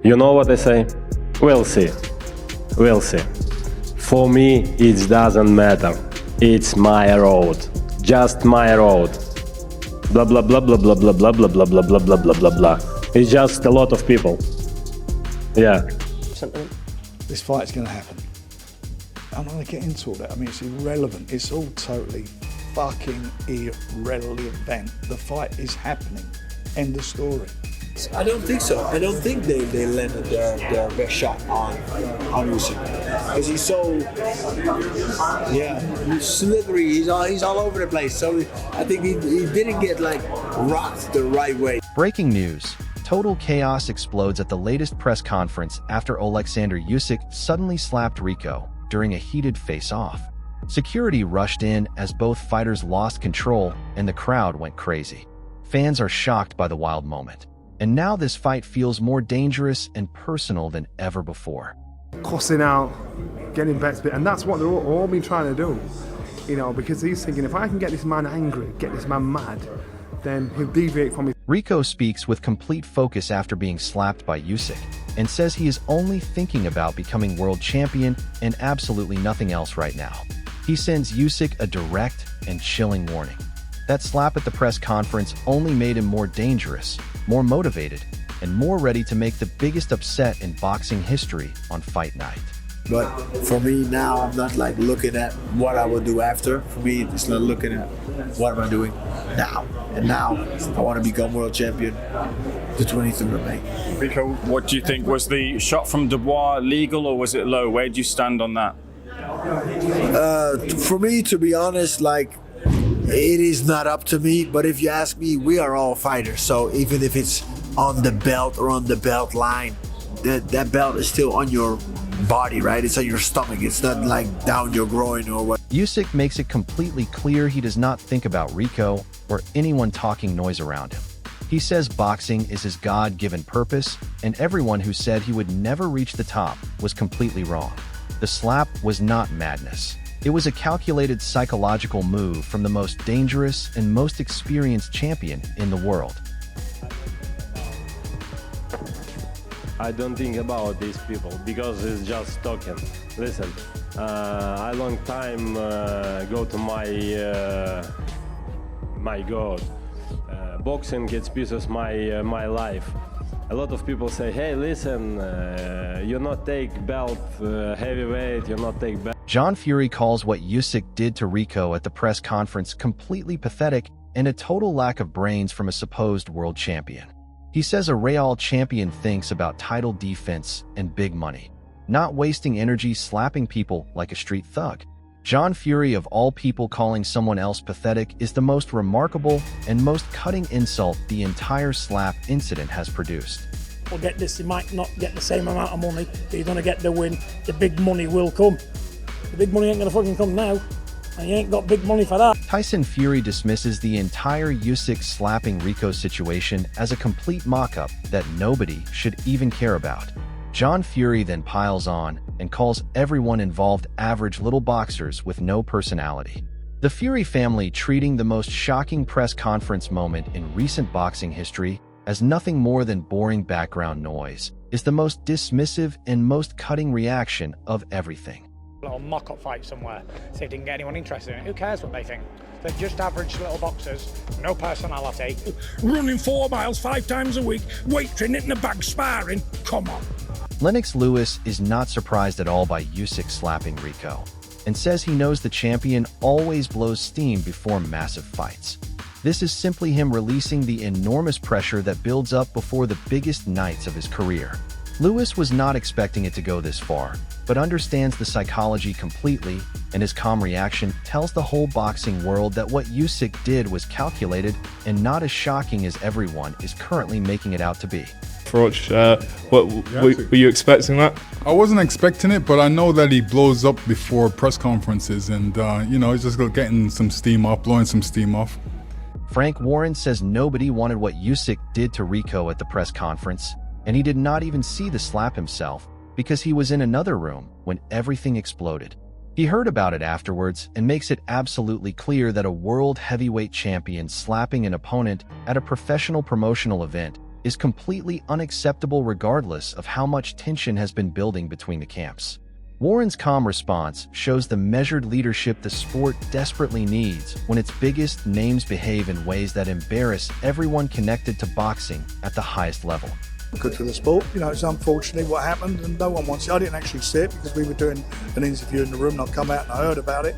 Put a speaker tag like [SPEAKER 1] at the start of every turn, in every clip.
[SPEAKER 1] You know what I say? We'll see. We'll see. For me, it doesn't matter. It's my road. Just my road. Blah blah blah blah blah blah blah blah blah blah blah blah blah blah blah. It's just a lot of people. Yeah.
[SPEAKER 2] This fight's going to happen. I'm not going to get into all that. I mean, it's irrelevant. It's all totally fucking irrelevant. The fight is happening. End of story.
[SPEAKER 3] I don't think so. I don't think they landed their best shot on Usyk because he's so he's slithery. He's all over the place. So I think he didn't get like rocked the right way.
[SPEAKER 4] Breaking news. Total chaos explodes at the latest press conference after OleksandrUsyk suddenly slapped Rico during a heated face-off. Security rushed in as both fighters lost control and the crowd went crazy. Fans are shocked by the wild moment. And now this fight feels more dangerous and personal than ever before.
[SPEAKER 5] Cussing out, getting bets bit, and that's what they're all been trying to do. You know, because he's thinking, if I can get this man angry, get this man mad, then he'll deviate from his...
[SPEAKER 4] Rico speaks with complete focus after being slapped by Usyk and says he is only thinking about becoming world champion and absolutely nothing else right now. He sends Usyk a direct and chilling warning. That slap at the press conference only made him more dangerous, more motivated, and more ready to make the biggest upset in boxing history on fight night.
[SPEAKER 3] But for me now, I'm not like looking at what I will do after. For me, it's not looking at what am I doing now. And now, I want to become world champion the 23rd of May.
[SPEAKER 6] Rico, what do you think? Was the shot from Dubois legal or was it low? Where do you stand on that?
[SPEAKER 3] For me, to be honest, like, it is not up to me, but if you ask me, we are all fighters. So even if it's on the belt or on the belt line, that belt is still on your body, right? It's on your stomach. It's not like down your groin or what.
[SPEAKER 4] Usyk makes it completely clear he does not think about Rico or anyone talking noise around him. He says boxing is his God-given purpose, and everyone who said he would never reach the top was completely wrong. The slap was not madness. It was a calculated psychological move from the most dangerous and most experienced champion in the world.
[SPEAKER 1] I don't think about these people because it's just talking. Listen, I long time go to my God. Boxing gets pieces my life. A lot of people say, hey, listen, you not take belt heavyweight, you not take belt.
[SPEAKER 4] John Fury calls what Usyk did to Rico at the press conference completely pathetic and a total lack of brains from a supposed world champion. He says a Real champion thinks about title defense and big money, not wasting energy slapping people like a street thug. John Fury, of all people, calling someone else pathetic is the most remarkable and most cutting insult the entire slap incident has produced.
[SPEAKER 7] We'll get this, you might not get the same amount of money, but you're going to get the win. The big money will come. The big money ain't going to fucking come now, and you ain't got big money for that.
[SPEAKER 4] Tyson Fury dismisses the entire Usyk slapping Rico situation as a complete mock-up that nobody should even care about. John Fury then piles on and calls everyone involved average little boxers with no personality. The Fury family treating the most shocking press conference moment in recent boxing history as nothing more than boring background noise is the most dismissive and most cutting reaction of everything.
[SPEAKER 8] Little mock-up fight somewhere, see if they can get anyone interested in it. Who cares what they think? They're just average little boxers, no personality.
[SPEAKER 7] Running 4 miles 5 times a week, weight training in the bag, sparring, come on.
[SPEAKER 4] Lennox Lewis is not surprised at all by Usyk slapping Rico and says he knows the champion always blows steam before massive fights. This is simply him releasing the enormous pressure that builds up before the biggest nights of his career. Lewis was not expecting it to go this far, but understands the psychology completely, and his calm reaction tells the whole boxing world that what Usyk did was calculated and not as shocking as everyone is currently making it out to be.
[SPEAKER 9] Approach. Were you expecting that?
[SPEAKER 10] I wasn't expecting it, but I know that he blows up before press conferences, and he's just getting some steam off, blowing some steam off.
[SPEAKER 4] Frank Warren says nobody wanted what Usyk did to Rico at the press conference, and he did not even see the slap himself because he was in another room when everything exploded. He heard about it afterwards and makes it absolutely clear that a world heavyweight champion slapping an opponent at a professional promotional event is completely unacceptable regardless of how much tension has been building between the camps. Warren's calm response shows the measured leadership the sport desperately needs when its biggest names behave in ways that embarrass everyone connected to boxing at the highest level.
[SPEAKER 2] Good for the sport. You know, it's unfortunately what happened, and no one wants it. I didn't actually see it because we were doing an interview in the room, and I come out and I heard about it.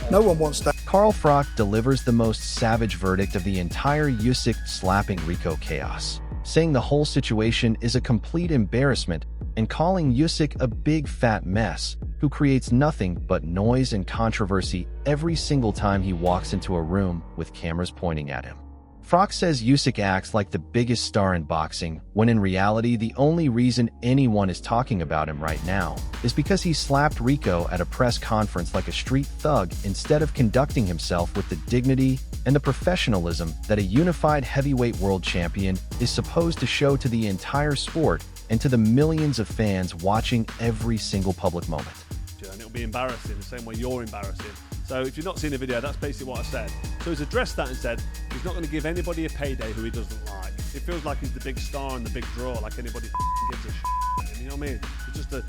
[SPEAKER 2] No one wants that.
[SPEAKER 4] Carl Froch delivers the most savage verdict of the entire Usyk slapping Rico chaos, saying the whole situation is a complete embarrassment and calling Usyk a big fat mess who creates nothing but noise and controversy every single time he walks into a room with cameras pointing at him. Froch says Usyk acts like the biggest star in boxing, when in reality the only reason anyone is talking about him right now is because he slapped Rico at a press conference like a street thug instead of conducting himself with the dignity and the professionalism that a unified heavyweight world champion is supposed to show to the entire sport and to the millions of fans watching every single public moment.
[SPEAKER 11] And it'll be embarrassing the same way you're embarrassing. So if you've not seen the video, that's basically what I said. So he's addressed that and said he's not going to give anybody a payday who he doesn't like. It feels like he's the big star and the big draw, like anybody gives a shit. You know what I mean? He's just a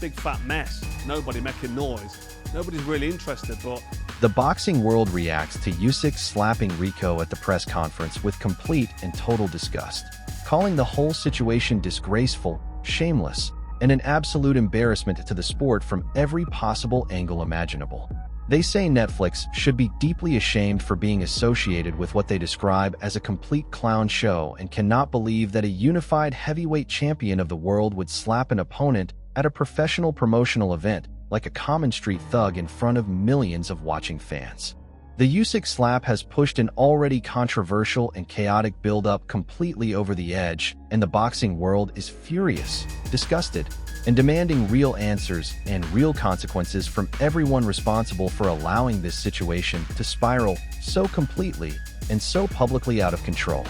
[SPEAKER 11] big fat mess. Nobody making noise. Nobody's really interested, but...
[SPEAKER 4] The boxing world reacts to Usyk slapping Rico at the press conference with complete and total disgust, calling the whole situation disgraceful, shameless, and an absolute embarrassment to the sport from every possible angle imaginable. They say Netflix should be deeply ashamed for being associated with what they describe as a complete clown show and cannot believe that a unified heavyweight champion of the world would slap an opponent at a professional promotional event like a common street thug in front of millions of watching fans. The Usyk slap has pushed an already controversial and chaotic build-up completely over the edge, and the boxing world is furious, disgusted, and demanding real answers and real consequences from everyone responsible for allowing this situation to spiral so completely and so publicly out of control.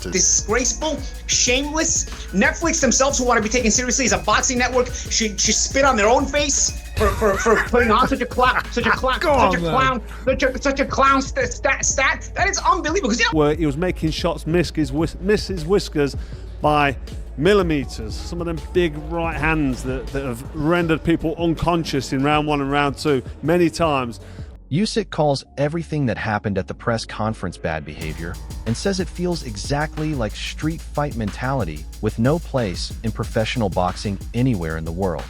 [SPEAKER 12] Disgraceful, shameless. Netflix themselves, who want to be taken seriously as a boxing network, should spit on their own face for putting on such a clown stat. That is unbelievable.
[SPEAKER 11] Where he was making shots miss his whiskers by millimeters. Some of them big right hands that have rendered people unconscious in round 1 and round 2 many times.
[SPEAKER 4] Usyk calls everything that happened at the press conference bad behavior and says it feels exactly like street fight mentality with no place in professional boxing anywhere in the world.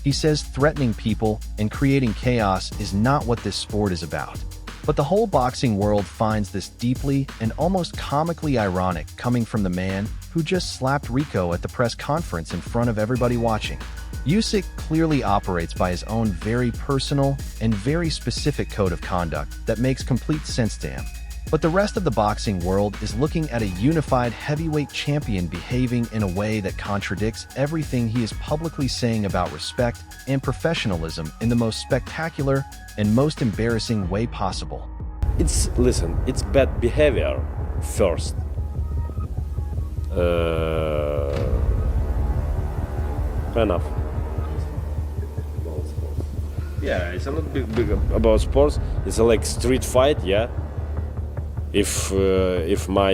[SPEAKER 4] He says threatening people and creating chaos is not what this sport is about. But the whole boxing world finds this deeply and almost comically ironic coming from the man who just slapped Rico at the press conference in front of everybody watching. Usyk clearly operates by his own very personal and very specific code of conduct that makes complete sense to him. But the rest of the boxing world is looking at a unified heavyweight champion behaving in a way that contradicts everything he is publicly saying about respect and professionalism in the most spectacular and most embarrassing way possible.
[SPEAKER 1] It's bad behavior first. Enough. Yeah, it's a lot big about sports. It's like street fight, yeah. If my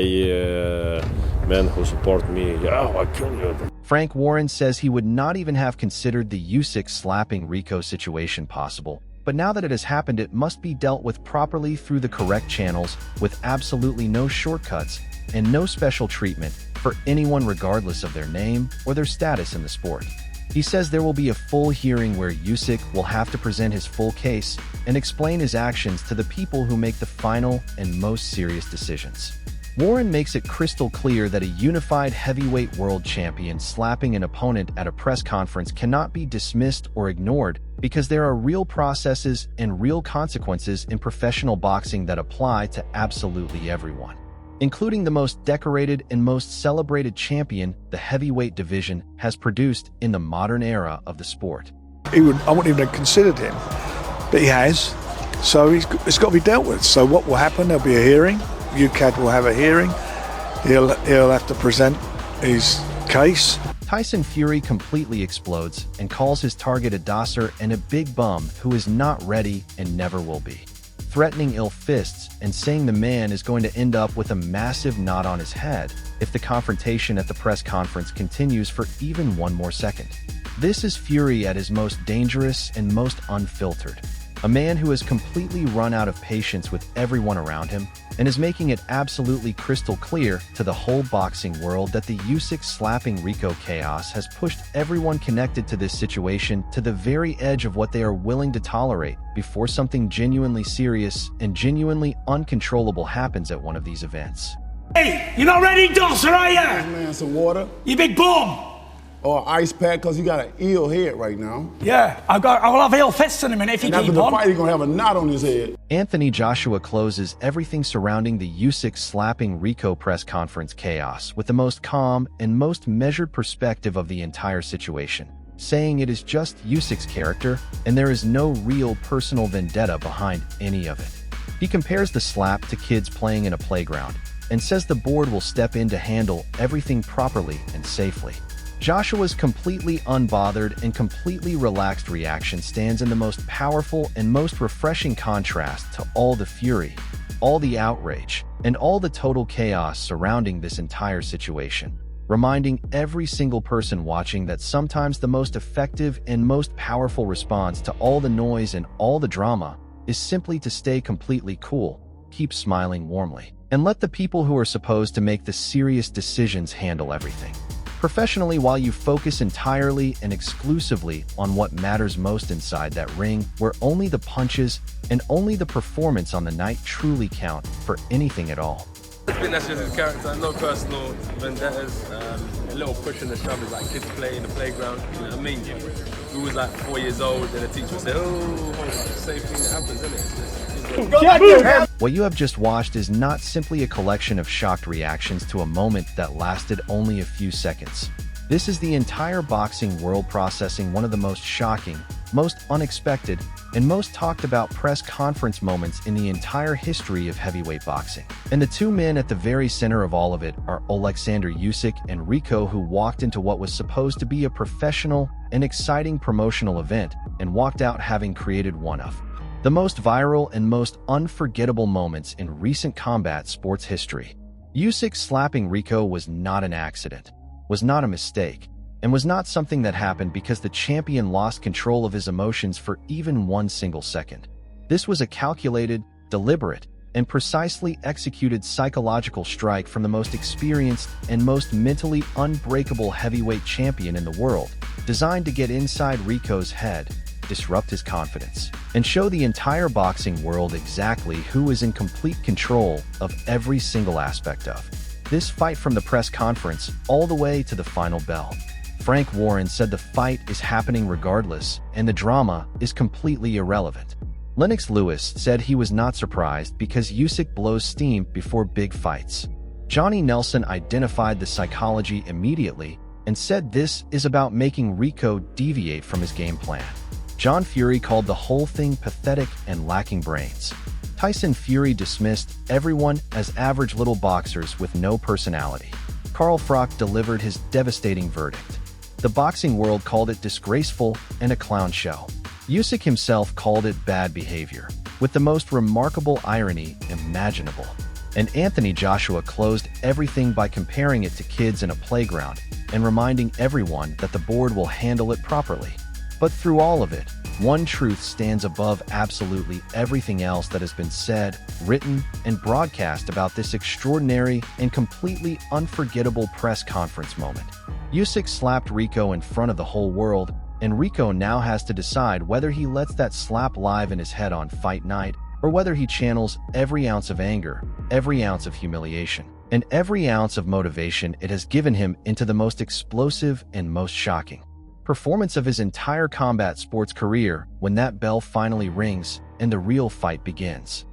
[SPEAKER 1] men who support me, yeah, I'll kill you.
[SPEAKER 4] Frank Warren says he would not even have considered the Usyk slapping Rico situation possible, but now that it has happened, it must be dealt with properly through the correct channels with absolutely no shortcuts and no special treatment for anyone regardless of their name or their status in the sport. He says there will be a full hearing where Usyk will have to present his full case and explain his actions to the people who make the final and most serious decisions. Warren makes it crystal clear that a unified heavyweight world champion slapping an opponent at a press conference cannot be dismissed or ignored because there are real processes and real consequences in professional boxing that apply to absolutely everyone, including the most decorated and most celebrated champion the heavyweight division has produced in the modern era of the sport.
[SPEAKER 2] I wouldn't even have considered him, but he has. So it's got to be dealt with. So what will happen? There'll be a hearing. UCAD will have a hearing. He'll have to present his case.
[SPEAKER 4] Tyson Fury completely explodes and calls his target a dosser and a big bum who is not ready and never will be. threatening ill fists and saying the man is going to end up with a massive knot on his head if the confrontation at the press conference continues for even one more second. This is Fury at his most dangerous and most unfiltered. A man who has completely run out of patience with everyone around him and is making it absolutely crystal clear to the whole boxing world that the Usyk slapping Rico chaos has pushed everyone connected to this situation to the very edge of what they are willing to tolerate before something genuinely serious and genuinely uncontrollable happens at one of these events.
[SPEAKER 13] Hey, you're not ready, Dawson, are ya?
[SPEAKER 14] Man, some water.
[SPEAKER 13] You big bum.
[SPEAKER 14] Or ice pack, because you got an ill head right now.
[SPEAKER 13] Yeah, I will have ill fists in a minute if you
[SPEAKER 14] and
[SPEAKER 13] keep
[SPEAKER 14] after the
[SPEAKER 13] on.
[SPEAKER 14] fight, he's going to have a knot on his head.
[SPEAKER 4] Anthony Joshua closes everything surrounding the Usyk slapping Rico press conference chaos with the most calm and most measured perspective of the entire situation, saying it is just Usyk's character and there is no real personal vendetta behind any of it. He compares the slap to kids playing in a playground and says the board will step in to handle everything properly and safely. Joshua's completely unbothered and completely relaxed reaction stands in the most powerful and most refreshing contrast to all the fury, all the outrage, and all the total chaos surrounding this entire situation, reminding every single person watching that sometimes the most effective and most powerful response to all the noise and all the drama is simply to stay completely cool, keep smiling warmly, and let the people who are supposed to make the serious decisions handle everything professionally while you focus entirely and exclusively on what matters most inside that ring where only the punches and only the performance on the night truly count for anything at all.
[SPEAKER 15] I think that's just his character, no personal vendettas, a little push and a shove is like kids play in the playground, you know what I mean? We was like 4 years old and the teacher would say, oh, it's the same thing that happens, isn't it?
[SPEAKER 4] What you have just watched is not simply a collection of shocked reactions to a moment that lasted only a few seconds. This is the entire boxing world processing one of the most shocking, most unexpected, and most talked about press conference moments in the entire history of heavyweight boxing. And the two men at the very center of all of it are OleksandrUsyk and Rico, who walked into what was supposed to be a professional and exciting promotional event and walked out having created one of the most viral and most unforgettable moments in recent combat sports history. Usyk slapping Rico was not an accident, was not a mistake, and was not something that happened because the champion lost control of his emotions for even 1 single second. This was a calculated, deliberate, and precisely executed psychological strike from the most experienced and most mentally unbreakable heavyweight champion in the world, designed to get inside Rico's head, disrupt his confidence, and show the entire boxing world exactly who is in complete control of every single aspect of this fight, from the press conference all the way to the final bell. Frank Warren said the fight is happening regardless, and the drama is completely irrelevant. Lennox Lewis said he was not surprised because Usyk blows steam before big fights. Johnny Nelson identified the psychology immediately and said this is about making Rico deviate from his game plan. John Fury called the whole thing pathetic and lacking brains. Tyson Fury dismissed everyone as average little boxers with no personality. Carl Froch delivered his devastating verdict. The boxing world called it disgraceful and a clown show. Usyk himself called it bad behavior, with the most remarkable irony imaginable. And Anthony Joshua closed everything by comparing it to kids in a playground and reminding everyone that the board will handle it properly. But through all of it, one truth stands above absolutely everything else that has been said, written, and broadcast about this extraordinary and completely unforgettable press conference moment. Usyk slapped Rico in front of the whole world, and Rico now has to decide whether he lets that slap live in his head on fight night, or whether he channels every ounce of anger, every ounce of humiliation, and every ounce of motivation it has given him into the most explosive and most shocking performance of his entire combat sports career when that bell finally rings and the real fight begins.